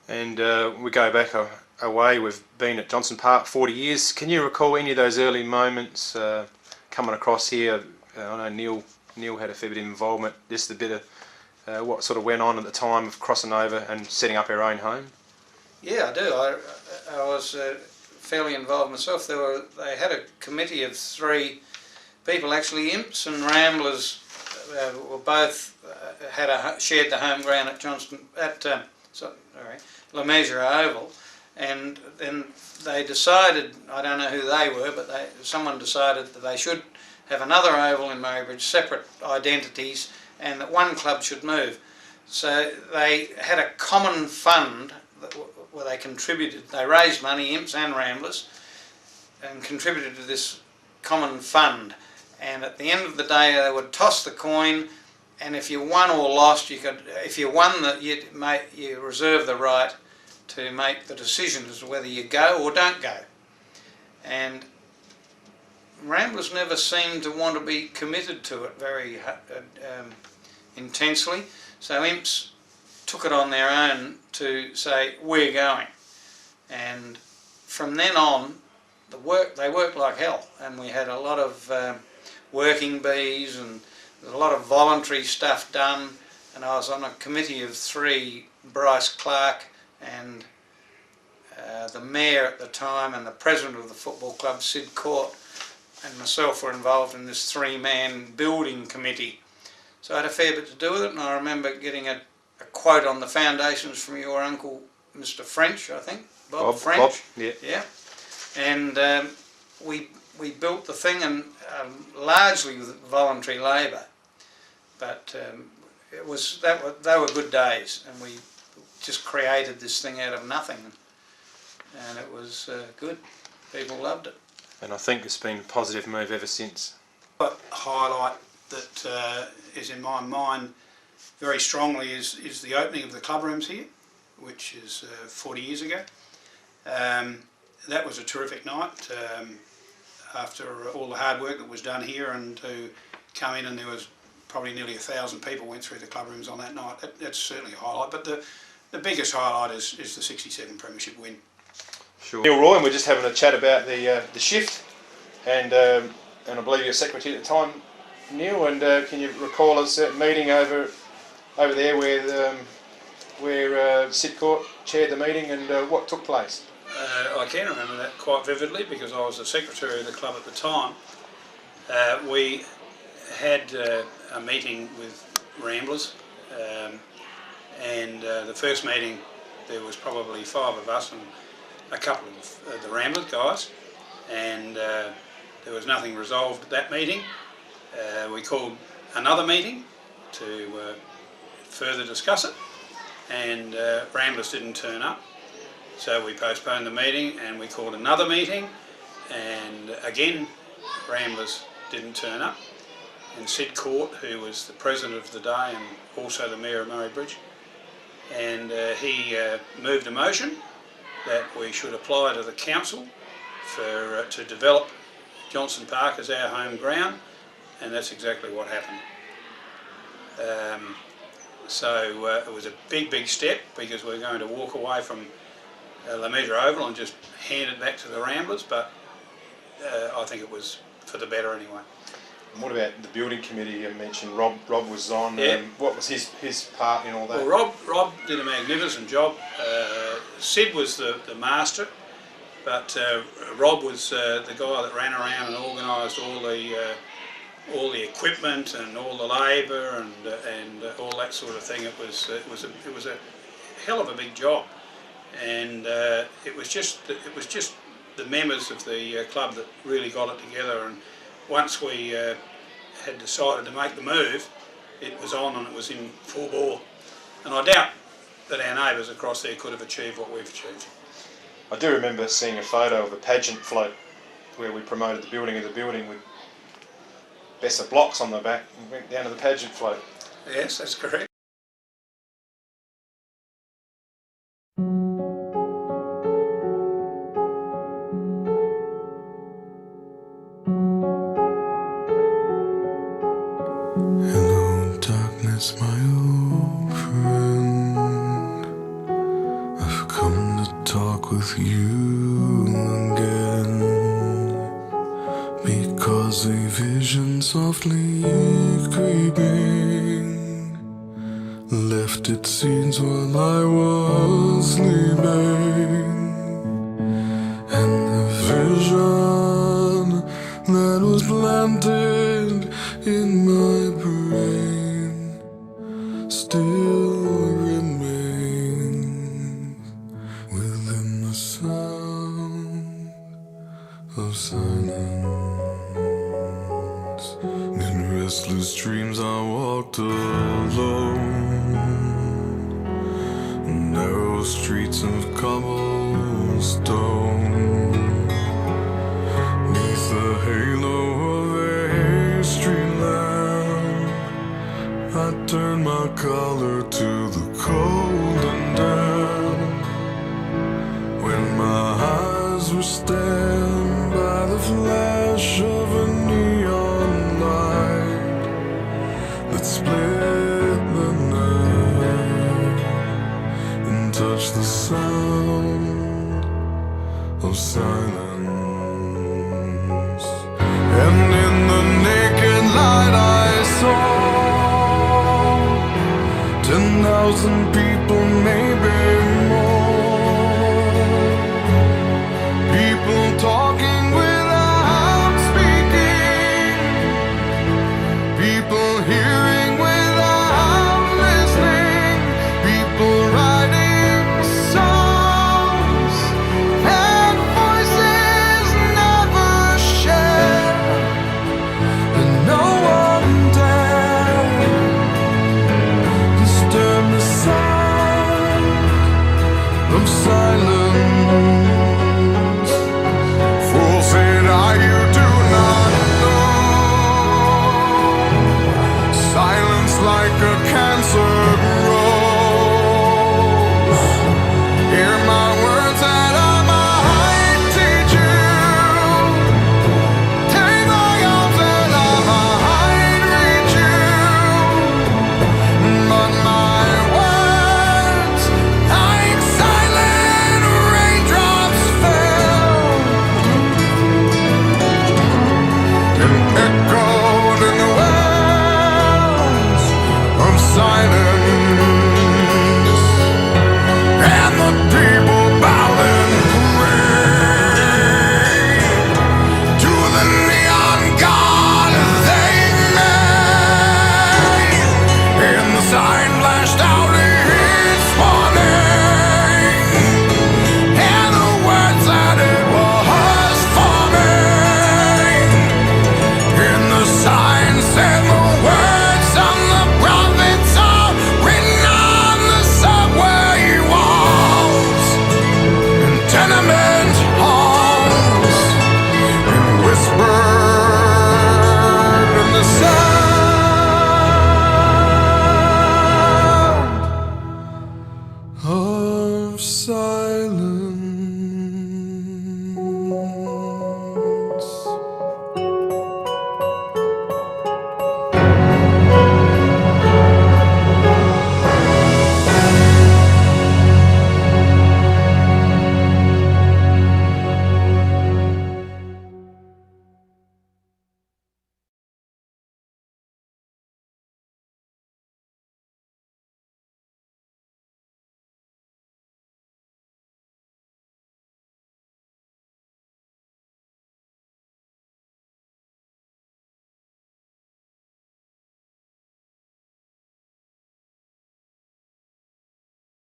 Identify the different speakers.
Speaker 1: And we go back a way. We've been at Johnson Park 40 years. Can you recall any of those early moments coming across here? I know Neil had a fair bit of involvement. Just a bit of what sort of went on at the time of crossing over and setting up our own home.
Speaker 2: Yeah, I do. I was fairly involved myself. They had a committee of 3 people, actually. Imps and Ramblers were both shared the home ground at La Measure Oval, and then they decided, I don't know who they were, but someone decided that they should have another oval in Murraybridge, separate identities, and that one club should move. So they had a common fund where they contributed. They raised money, Imps and Ramblers, and contributed to this common fund. And at the end of the day, they would toss the coin, and if you won or lost, if you won, you reserve the right to make the decision as to whether you go or don't go. And Ramblers never seemed to want to be committed to it very intensely, so Imps took it on their own to say, we're going. And from then on, they worked like hell, and we had a lot of working bees and a lot of voluntary stuff done, and I was on a committee of 3, Bryce Clark and the mayor at the time and the president of the football club, Sid Court, and myself were involved in this 3-man building committee. So I had a fair bit to do with it, and I remember getting a quote on the foundations from your uncle, Mr. French, I think, Bob French.
Speaker 1: Bob, yeah.
Speaker 2: Yeah. And we built the thing, and largely with voluntary labour, but they were good days, and we just created this thing out of nothing, and it was good. People loved it.
Speaker 1: And I think it's been a positive move ever since.
Speaker 3: A highlight that is in my mind very strongly is the opening of the club rooms here, which is 40 years ago. That was a terrific night after all the hard work that was done here, and to come in and there was probably nearly 1,000 people went through the club rooms on that night. That's certainly a highlight, but the biggest highlight is the 67 premiership win.
Speaker 1: Sure. Neil Roy, and we're just having a chat about the shift, and I believe you're secretary at the time, Neil. And can you recall a certain meeting over there where Sid Court chaired the meeting, and what took place?
Speaker 3: I can remember that quite vividly because I was the secretary of the club at the time. We had a meeting with Ramblers, and the first meeting there was probably 5 of us and a couple of the Ramblers guys, and there was nothing resolved at that meeting. We called another meeting to further discuss it, and Ramblers didn't turn up. So we postponed the meeting and we called another meeting, and again Ramblers didn't turn up. And Sid Court, who was the president of the day and also the mayor of Murraybridge, and he moved a motion that we should apply to the council to develop Johnson Park as our home ground, and that's exactly what happened. So it was a big step, because we're going to walk away from La Measure Oval and just hand it back to the Ramblers, but I think it was for the better anyway.
Speaker 1: And what about the building committee you mentioned? Rob was on.
Speaker 3: Yeah.
Speaker 1: What was his part in all that?
Speaker 3: Well, Rob did a magnificent job. Sid was the master, but Rob was the guy that ran around and organised all the equipment and all the labour and all that sort of thing. It was a hell of a big job, and it was just the members of the club that really got it together. And once we had decided to make the move, it was on and it was in full bore. And I doubt that our neighbours across there could have achieved what we've achieved.
Speaker 1: I do remember seeing a photo of a pageant float where we promoted the building of the building with Best of Blocks on the back and went down to the pageant float.
Speaker 3: Yes, that's correct.
Speaker 4: Hello, darkness, my old friend. I've to talk with you again, because a vision softly creeping left its seeds while I was sleeping, and the vision that was planted in my brain still remains within the sound of silence. In restless dreams I walked alone, narrow streets of cobblestone, neath the halo of a street lamp. I turned my collar to the cold and damp, when my eyes were stabbed by the flash of a neon light that split the night and touched the sound of silence. And in the naked light I saw 10,000 people, maybe more. People talking without speaking, people hearing without listening, people writing songs and voices never shared, and no one dared disturb the sound of silence.